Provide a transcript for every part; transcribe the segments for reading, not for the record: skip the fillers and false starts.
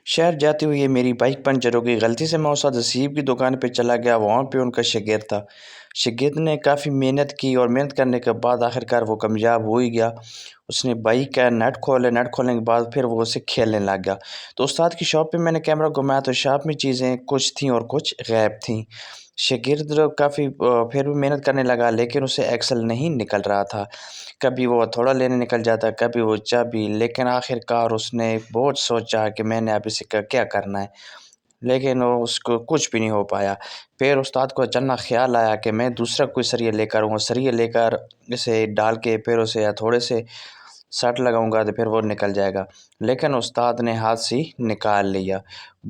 شہر جاتے ہوئے میری بائک پنچر ہو گئی۔ غلطی سے میں استاد حسیب کی دکان پہ چلا گیا، وہاں پہ ان کا شاگرد تھا۔ شاگرد نے کافی محنت کی اور محنت کرنے کے بعد آخرکار وہ کامیاب ہو ہی گیا۔ اس نے بائک کا نٹ کھولے، نٹ کھولنے کے بعد پھر وہ اسے کھیلنے لگ گیا۔ تو استاد کی شاپ پہ میں نے کیمرہ گھمایا تو شاپ میں چیزیں کچھ تھیں اور کچھ غائب تھیں۔ شاگرد کافی پھر بھی محنت کرنے لگا، لیکن اسے ایکسل نہیں نکل رہا تھا۔ کبھی وہ تھوڑا لینے نکل جاتا، کبھی وہ چابی، لیکن آخرکار اس نے بہت سوچا کہ میں نے اب اسے کیا کرنا ہے، لیکن اس کو کچھ بھی نہیں ہو پایا۔ پھر استاد کو اچانک خیال آیا کہ میں دوسرا کوئی سریہ لے کر آؤں، سریہ لے کر اسے ڈال کے پھر اسے تھوڑے سے سٹ لگاؤں گا تو پھر وہ نکل جائے گا، لیکن استاد نے ہاتھ سے نکال لیا۔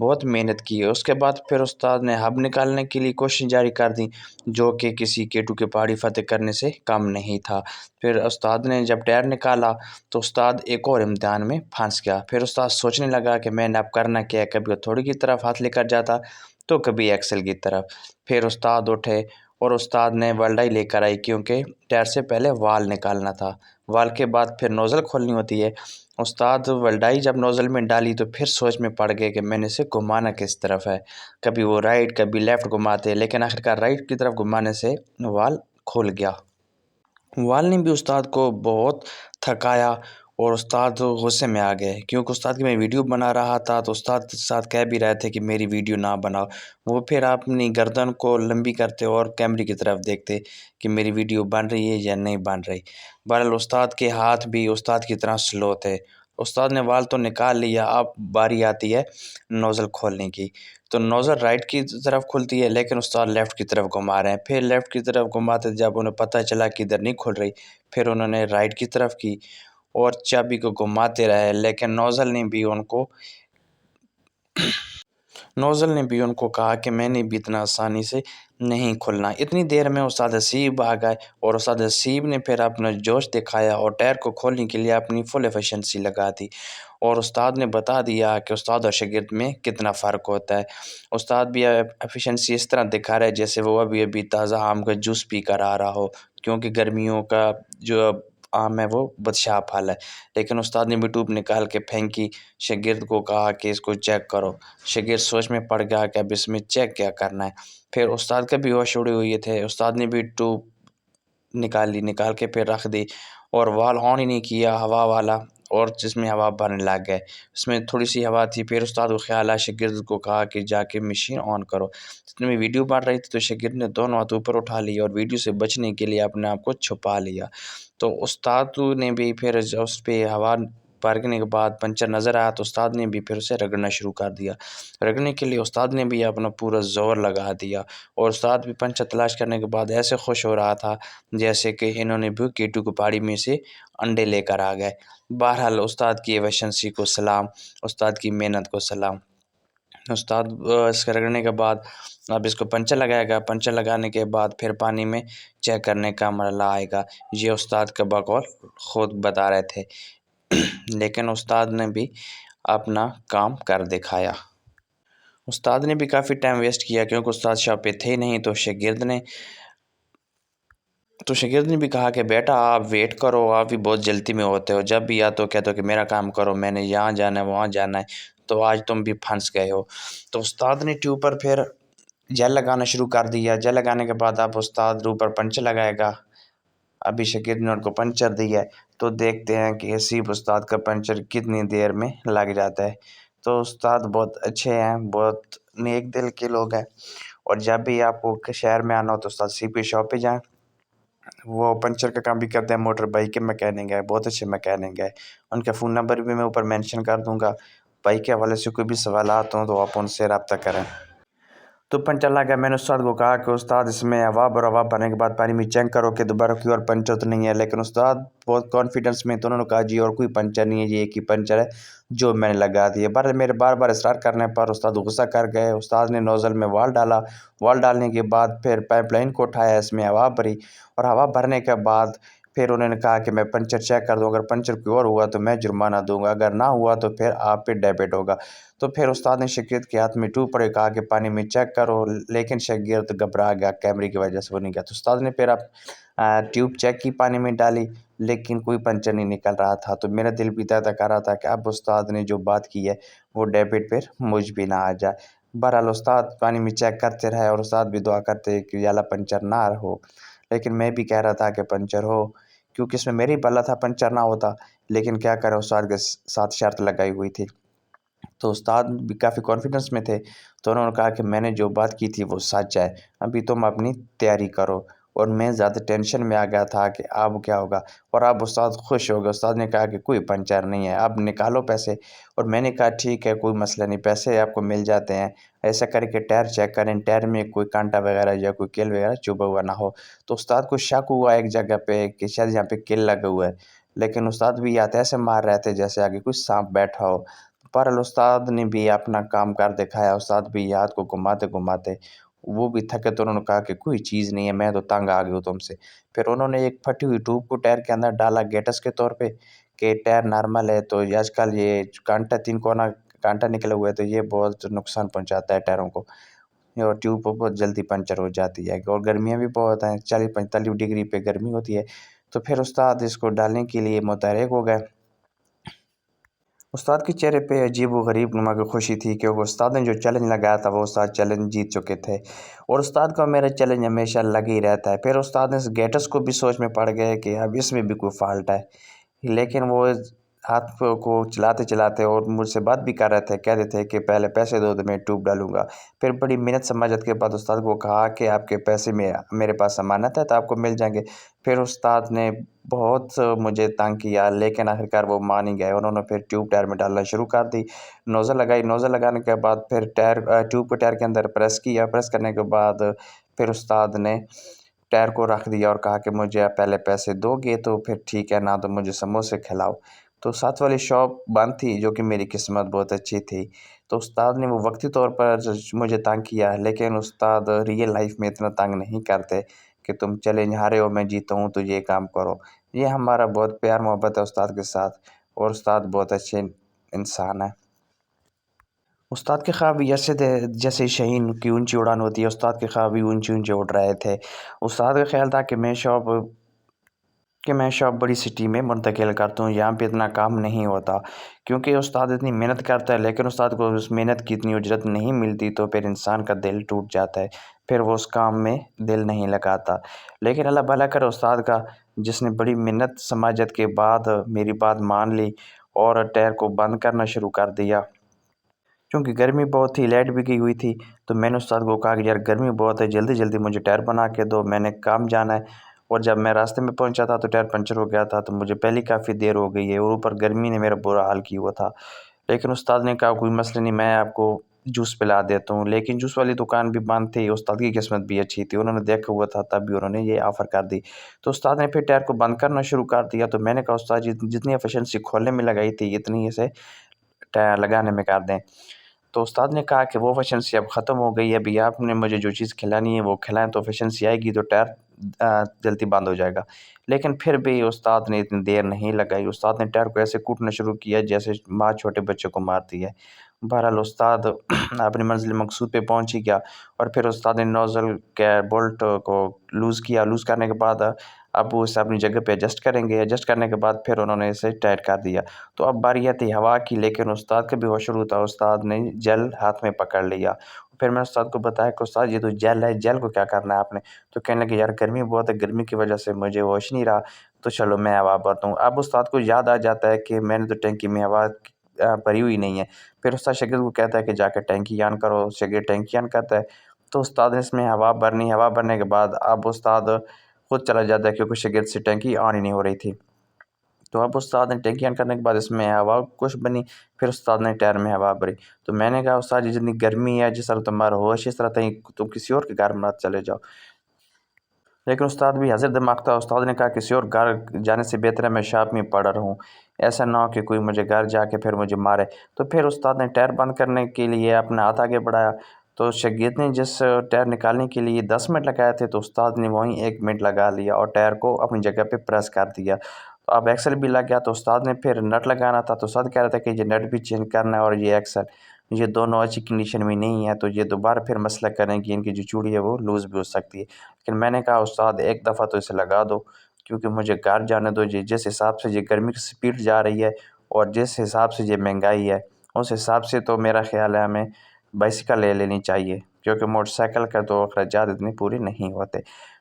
بہت محنت کی، اس کے بعد پھر استاد نے ہب نکالنے کے لیے کوشش جاری کر دی، جو کہ کسی کیٹو کی پہاڑی فتح کرنے سے کم نہیں تھا۔ پھر استاد نے جب ٹائر نکالا تو استاد ایک اور امتحان میں پھنس گیا۔ پھر استاد سوچنے لگا کہ میں نے اب کرنا کیا ہے، کبھی تھوڑی کی طرف ہاتھ لے کر جاتا تو کبھی ایکسل کی طرف۔ پھر استاد اٹھے اور استاد نے ولڈائی لے کر آئی، کیونکہ ٹائر سے پہلے وال نکالنا تھا، وال کے بعد پھر نوزل کھولنی ہوتی ہے۔ استاد ولڈائی جب نوزل میں ڈالی تو پھر سوچ میں پڑ گئے کہ میں نے اسے گھمانا کس طرف ہے، کبھی وہ رائٹ کبھی لیفٹ گھماتے، لیکن آخرکار رائٹ کی طرف گھمانے سے وال کھل گیا۔ وال نے بھی استاد کو بہت تھکایا اور استاد غصے میں آ گئے، کیونکہ استاد کی میں ویڈیو بنا رہا تھا تو استاد کے ساتھ کہہ بھی رہے تھے کہ میری ویڈیو نہ بناؤ۔ وہ پھر اپنی گردن کو لمبی کرتے اور کیمرے کی طرف دیکھتے کہ میری ویڈیو بن رہی ہے یا نہیں بن رہی۔ بہرحال استاد کے ہاتھ بھی استاد کی طرح سلو تھے۔ استاد نے وال تو نکال لیا، اب باری آتی ہے نوزل کھولنے کی۔ تو نوزل رائٹ کی طرف کھلتی ہے، لیکن استاد لیفٹ کی طرف گھما رہے ہیں۔ پھر لیفٹ کی طرف گھماتے جب انہیں پتہ چلا کہ ادھر نہیں کھل رہی، پھر انہوں نے رائٹ کی طرف کی اور چابی کو گھماتے رہے، لیکن نوزل نے بھی ان کو کہا کہ میں نے بھی اتنا آسانی سے نہیں کھلنا۔ اتنی دیر میں استاد حسیب آ گئے اور استاد حسیب نے پھر اپنا جوش دکھایا اور ٹائر کو کھولنے کے لیے اپنی فل ایفیشنسی لگا دی، اور استاد نے بتا دیا کہ استاد اور شاگرد میں کتنا فرق ہوتا ہے۔ استاد بھی ایفیشنسی اس طرح دکھا رہے جیسے وہ ابھی تازہ آم کا جوس پی کر آ رہا ہو، کیونکہ گرمیوں کا جو آم ہے وہ بدشاہ پھل ہے، لیکن استاد نے بھی ٹوب نکال کے پھینکی۔ شاگرد کو کہا کہ اس کو چیک کرو۔ شاگرد سوچ میں پڑ گیا کہ اب اس میں چیک کیا کرنا ہے۔ پھر استاد کا بھی ہوش اڑے ہوئے تھے، استاد نے بھی ٹوب نکال کے پھر رکھ دی اور وال آن ہی نہیں کیا، ہوا والا، اور جس میں ہوا بھرنے لگ گئے، اس میں تھوڑی سی ہوا تھی۔ پھر استاد کو خیال آیا، شاگرد کو کہا کہ جا کے مشین آن کرو۔ جتنے میں ویڈیو بن رہی تھی تو شاگرد نے دونوں ہاتھ اوپر اٹھا لیا اور ویڈیو سے بچنے کے لیے اپنے آپ کو چھپا لیا۔ تو استاد نے بھی پھر اس پہ ہوا بھرنے کے بعد پنچر نظر آیا تو استاد نے بھی پھر اسے رگڑنا شروع کر دیا۔ رگڑنے کے لیے استاد نے بھی اپنا پورا زور لگا دیا، اور استاد بھی پنچر تلاش کرنے کے بعد ایسے خوش ہو رہا تھا جیسے کہ انہوں نے بھی کیٹو کی پہاڑی میں سے انڈے لے کر آ گئے۔ بہرحال استاد کی ایفیشنسی کو سلام، استاد کی محنت کو سلام۔ استاد اس کے رگڑنے کے بعد اب اس کو پنچر لگائے گا، پنچر لگانے کے بعد پھر پانی میں چیک کرنے کا مرحلہ آئے گا۔ یہ استاد کا بقول خود بتا رہے تھے، لیکن استاد نے بھی اپنا کام کر دکھایا۔ استاد نے بھی کافی ٹائم ویسٹ کیا، کیونکہ استاد شاپ پہ تھے نہیں، تو شاگرد نے بھی کہا کہ بیٹا آپ ویٹ کرو، آپ بھی بہت جلدی میں ہوتے ہو، جب بھی یا تو کہتے ہو کہ میرا کام کرو، میں نے یہاں جانا ہے وہاں جانا ہے، تو آج تم بھی پھنس گئے ہو۔ تو استاد نے ٹیوب پر پھر جیل لگانا شروع کر دیا۔ جیل لگانے کے بعد اب استاد اوپر پنچر لگائے گا۔ ابھی شاگرد نے ان کو پنچر دیا ہے، تو دیکھتے ہیں کہ حسیب استاد کا پنچر کتنی دیر میں لگ جاتا ہے۔ تو استاد بہت اچھے ہیں، بہت نیک دل کے لوگ ہیں، اور جب بھی آپ کو شہر میں آنا ہو تو استاد حسیب کی شاپ پہ جائیں، وہ پنچر کا کام بھی کرتے ہیں، موٹر بائک کے میکینک ہے، بہت اچھے میکینک ہے۔ ان کا فون نمبر بھی میں اوپر مینشن کر دوں گا، بائک کے حوالے سے کوئی بھی سوالات ہوں تو آپ ان سے رابطہ کریں۔ تو پنچر لگا، میں نے استاد کو کہا کہ استاد اس میں ہوا بھرنے کے بعد پانی میں چیک کرو کہ دوبارہ کوئی اور پنچر تو نہیں ہے، لیکن استاد بہت کانفیڈنس میں، تو انہوں نے کہا جی اور کوئی پنچر نہیں ہے، یہ ایک ہی پنچر ہے جو میں نے لگا دیا۔ میرے بار بار اصرار کرنے پر استاد غصہ کر گئے۔ استاد نے نوزل میں وال ڈالا، وال ڈالنے کے بعد پھر پائپ لائن کو اٹھایا، اس میں ہوا بھری، اور ہوا بھرنے کے بعد پھر انہوں نے کہا کہ میں پنچر چیک کر دوں، اگر پنچر کوئی اور ہوا تو میں جرمانہ دوں گا، اگر نہ ہوا تو پھر آپ پہ ڈیبٹ ہوگا۔ تو پھر استاد نے شاگرد کے ہاتھ میں ٹوب پڑے، کہا کہ پانی میں چیک کرو، لیکن شاگرد گھبرا گیا، کیمرے کی وجہ سے وہ نہیں گیا۔ تو استاد نے پھر ٹیوب چیک کی، پانی میں ڈالی، لیکن کوئی پنچر نہیں نکل رہا تھا۔ تو میرا دل بھی دھڑک رہا تھا کہ اب استاد نے جو بات کی ہے وہ ڈیبٹ پھر مجھ بھی نہ آ جائے۔ بہرحال استاد پانی میں چیک کرتے رہے اور استاد بھی دعا کرتے کہ یا اللہ پنچر نہ ہو، لیکن میں بھی کہہ رہا تھا کہ پنچر ہو، کیونکہ اس میں میری بلا تھا پنچر نہ ہوتا، لیکن کیا کرے استاد کے ساتھ شرط لگائی ہوئی تھی۔ تو استاد بھی کافی کانفیڈنس میں تھے، تو انہوں نے کہا کہ میں نے جو بات کی تھی وہ سچ ہے، ابھی تم اپنی تیاری کرو۔ اور میں زیادہ ٹینشن میں آ گیا تھا کہ اب کیا ہوگا، اور اب استاد خوش ہو گئے۔ استاد نے کہا کہ کوئی پنچر نہیں ہے، اب نکالو پیسے۔ اور میں نے کہا ٹھیک ہے کوئی مسئلہ نہیں، پیسے آپ کو مل جاتے ہیں، ایسا کر کے ٹائر چیک کریں، ٹائر میں کوئی کانٹا وغیرہ یا کوئی کیل وغیرہ چبھا ہوا نہ ہو۔ تو استاد کو شک ہوا ایک جگہ پہ کہ شاید یہاں پہ کیل لگا ہوا ہے، لیکن استاد بھی ہاتھ ایسے مار رہے تھے جیسے آگے کوئی سانپ بیٹھا ہو۔ پر استاد نے بھی اپنا کام کر دکھایا، استاد بھی ہاتھ کو گھماتے گھماتے وہ بھی تھکے، تو انہوں نے کہا کہ کوئی چیز نہیں ہے، میں تو تنگ آ گئی ہوں تم سے۔ پھر انہوں نے ایک پھٹی ہوئی ٹوب کو ٹائر کے اندر ڈالا گیٹس کے طور پہ کہ ٹائر نارمل ہے، تو آج کل یہ کانٹا 3 کونا کانٹا نکلا ہوا ہے تو یہ بہت نقصان پہنچاتا ہے ٹائروں کو، اور ٹیوب بہت جلدی پنچر ہو جاتی ہے، اور گرمیاں بھی بہت ہیں، 40-45 ڈگری پہ گرمی ہوتی ہے۔ تو پھر استاد اس کو ڈالنے کے لیے متحرک ہو گئے۔ استاد کے چہرے پہ عجیب و غریب نما کی خوشی تھی، کیونکہ استاد نے جو چیلنج لگایا تھا وہ استاد چیلنج جیت چکے تھے، اور استاد کا میرا چیلنج ہمیشہ لگ ہی رہتا ہے۔ پھر استاد نے اس گیٹس کو بھی سوچ میں پڑ گئے کہ اب اس میں بھی کوئی فالٹ ہے، لیکن وہ ہاتھ کو چلاتے چلاتے اور مجھ سے بات بھی کر رہے تھے، کہہ رہے تھے کہ پہلے پیسے دو تو میں ٹیوب ڈالوں گا۔ پھر بڑی محنت سماجت کے بعد استاد کو کہا کہ آپ کے پیسے میں میرے پاس ضمانت ہے تو آپ کو مل جائیں گے۔ پھر استاد نے بہت مجھے تنگ کیا، لیکن آخرکار وہ مان ہی گئے۔ انہوں نے پھر ٹیوب ٹائر میں ڈالنا شروع کر دی، نوزل لگائی، نوزل لگانے کے بعد پھر ٹیوب کو ٹائر کے اندر پریس کیا، پریس کرنے کے بعد پھر استاد نے ٹائر کو رکھ دیا اور کہا کہ مجھے پہلے پیسے دو گے تو پھر ٹھیک ہے، نہ تو مجھے سموسے کھلاؤ۔ تو ساتھ والی شاپ بند تھی، جو کہ میری قسمت بہت اچھی تھی۔ تو استاد نے وہ وقتی طور پر مجھے تنگ کیا، لیکن استاد ریئل لائف میں اتنا تنگ نہیں کرتے کہ تم چیلنج ہارے ہو میں جیتا ہوں تو یہ کام کرو۔ یہ ہمارا بہت پیار محبت ہے استاد کے ساتھ، اور استاد بہت اچھے انسان ہے۔ استاد کے خواب ایسے تھے جیسے شاہین کی اونچی اڑان ہوتی ہے، استاد کے خواب بھی اونچے اونچے اڑ رہے تھے۔ استاد کا خیال تھا کہ میں شاپ بڑی سٹی میں منتقل کرتا ہوں، یہاں پہ اتنا کام نہیں ہوتا، کیونکہ استاد اتنی محنت کرتا ہے، لیکن استاد کو اس محنت کی اتنی اجرت نہیں ملتی، تو پھر انسان کا دل ٹوٹ جاتا ہے، پھر وہ اس کام میں دل نہیں لگاتا۔ لیکن اللہ بھلا کرے استاد کا، جس نے بڑی محنت سماجت کے بعد میری بات مان لی اور ٹائر کو بند کرنا شروع کر دیا۔ کیونکہ گرمی بہت تھی، لائٹ بھی گئی ہوئی تھی، تو میں نے استاد کو کہا کہ یار گرمی بہت ہے، جلدی جلدی مجھے ٹائر بنا کے دو، میں نے کام جانا ہے۔ اور جب میں راستے میں پہنچا تھا تو ٹائر پنچر ہو گیا تھا، تو مجھے پہلے کافی دیر ہو گئی ہے، اور اوپر گرمی نے میرا برا حال کیا ہوا تھا۔ لیکن استاد نے کہا کوئی مسئلہ نہیں، میں آپ کو جوس پلا دیتا ہوں۔ لیکن جوس والی دکان بھی بند تھی، استاد کی قسمت بھی اچھی تھی، انہوں نے دیکھا ہوا تھا تب بھی انہوں نے یہ آفر کر دی۔ تو استاد نے پھر ٹائر کو بند کرنا شروع کر دیا، تو میں نے کہا استاد جتنی ایفیشنسی کھولنے میں لگائی تھی اتنی اسے ٹائر لگانے میں کر دیں۔ تو استاد نے کہا کہ وہ ایفیشنسی اب ختم ہو گئی ہے، ابھی آپ نے مجھے جو چیز کھلانی ہے وہ کھلائیں تو ایفیشنسی آئے گی تو ٹائر جلدی بند ہو جائے گا۔ لیکن پھر بھی استاد نے اتنی دیر نہیں لگائی، استاد نے ٹائر کو ایسے کوٹنا شروع کیا جیسے ماں چھوٹے بچے کو مارتی ہے۔ بہرحال استاد اپنی منزل مقصود پہ پہنچ ہی گیا، اور پھر استاد نے نوزل کے بولٹ کو لوز کیا، لوز کرنے کے بعد اب وہ اسے اپنی جگہ پہ ایڈجسٹ کریں گے، ایڈجسٹ کرنے کے بعد پھر انہوں نے اسے ٹائٹ کر دیا۔ تو اب باری آتی ہوا کی، لیکن استاد کا بھی ہوش شروع تھا، استاد نے جیل ہاتھ میں پکڑ لیا۔ پھر میں استاد کو بتایا کہ استاد یہ تو جیل ہے، جیل کو کیا کرنا ہے آپ نے؟ تو کہنے لگے یار گرمی بہت ہے، گرمی کی وجہ سے مجھے ہوش نہیں رہا، تو چلو میں ہوا بھرتا ہوں۔ اب استاد کو یاد آ جاتا ہے کہ میں نے تو ٹینکی میں ہوا بھری ہوئی نہیں ہے۔ پھر استاد شاگرد کو کہتا ہے کہ جا کے ٹینکی آن کرو، شاگرد ٹینکی آن کرتا ہے، تو استاد نے اس میں ہوا بھرنی، ہوا بھرنے کے بعد اب استاد خود چلا جاتا ہے کیونکہ شاگرد سے ٹینکی آن ہی نہیں ہو رہی تھی۔ تو اب استاد نے ٹینکی آن کرنے کے بعد اس میں ہوا کچھ بنی، پھر استاد نے ٹائر میں ہوا بھری۔ تو میں نے کہا استاد جتنی گرمی ہے، جس طرح تمہارا ہوش اس طرح تم کسی اور کے گھر میں چلے جاؤ۔ لیکن استاد بھی حاضر دماغ تھا، استاد نے کہا کسی اور گھر جانے سے بہتر ہے میں شاپ میں پڑا رہوں، ایسا نہ ہو کہ کوئی مجھے گھر جا کے پھر مجھے مارے۔ تو پھر استاد نے ٹائر بند کرنے کے لیے اپنا ہاتھ آگے بڑھایا، تو شاگرد نے جس ٹائر نکالنے کے لیے 10 منٹ لگائے تھے تو استاد نے وہیں 1 منٹ لگا لیا اور ٹائر کو اپنی جگہ پہ پریس کر دیا۔ تو اب ایکسل بھی لگ گیا، تو استاد نے پھر نٹ لگانا تھا، تو استاد کہہ رہا تھا کہ یہ نٹ بھی چینج کرنا ہے اور یہ ایکسل، یہ دونوں اچھی کنڈیشن میں نہیں ہے، تو یہ دوبارہ پھر مسئلہ کریں کہ ان کی جو چوڑی ہے وہ لوز بھی ہو سکتی ہے۔ لیکن میں نے کہا استاد ایک دفعہ تو اسے لگا دو، کیونکہ مجھے گھر جانے دو جی، جس حساب سے یہ گرمی کی سپیڈ جا رہی ہے اور جس حساب سے یہ مہنگائی ہے، اس حساب سے تو میرا خیال ہے ہمیں بائسیکل لے لینی چاہیے، کیونکہ موٹر سائیکل کا تو اخراجات اتنے پورے نہیں ہوتے۔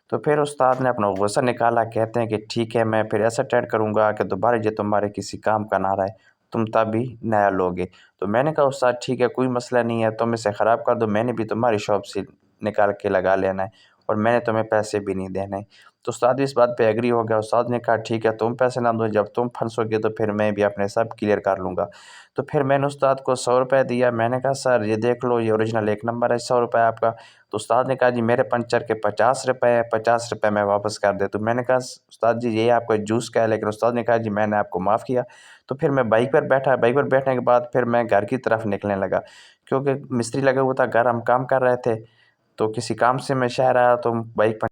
تو پھر استاد نے اپنا غصہ نکالا، کہتے ہیں کہ ٹھیک ہے میں پھر ایسا ٹائٹ کروں گا کہ دوبارہ یہ تمہارے کسی کام کا نہ رہے، تم تب بھی نیا لوگے۔ تو میں نے کہا استاد ٹھیک ہے کوئی مسئلہ نہیں ہے، تم اسے خراب کر دو، میں نے بھی تمہاری شاپ سے نکال کے لگا لینا ہے اور میں نے تمہیں پیسے بھی نہیں دینے۔ تو استاد بھی اس بات پہ ایگری ہو گیا۔ استاد نے کہا ٹھیک ہے تم پیسے نہ دو، جب تم پھنسو گے تو پھر میں بھی اپنے سب کلیئر کر لوں گا۔ تو پھر میں نے استاد کو 100 روپے دیا، میں نے کہا سر یہ دیکھ لو، یہ اوریجنل ایک نمبر ہے، 100 روپے آپ کا۔ تو استاد نے کہا جی میرے پنچر کے 50 روپے ہیں، 50 روپے میں واپس کر دے۔ تو میں نے کہا استاد جی یہ آپ کا جوس کا ہے، لیکن استاد نے کہا جی میں نے آپ کو معاف کیا۔ تو پھر میں بائک پر بیٹھا، بائک پر بیٹھنے کے بعد پھر میں گھر کی طرف نکلنے لگا، کیونکہ مستری لگا ہوا تھا، گھر ہم کام کر رہے تھے۔ تو کسی کام سے میں شہر آیا تو بائک پر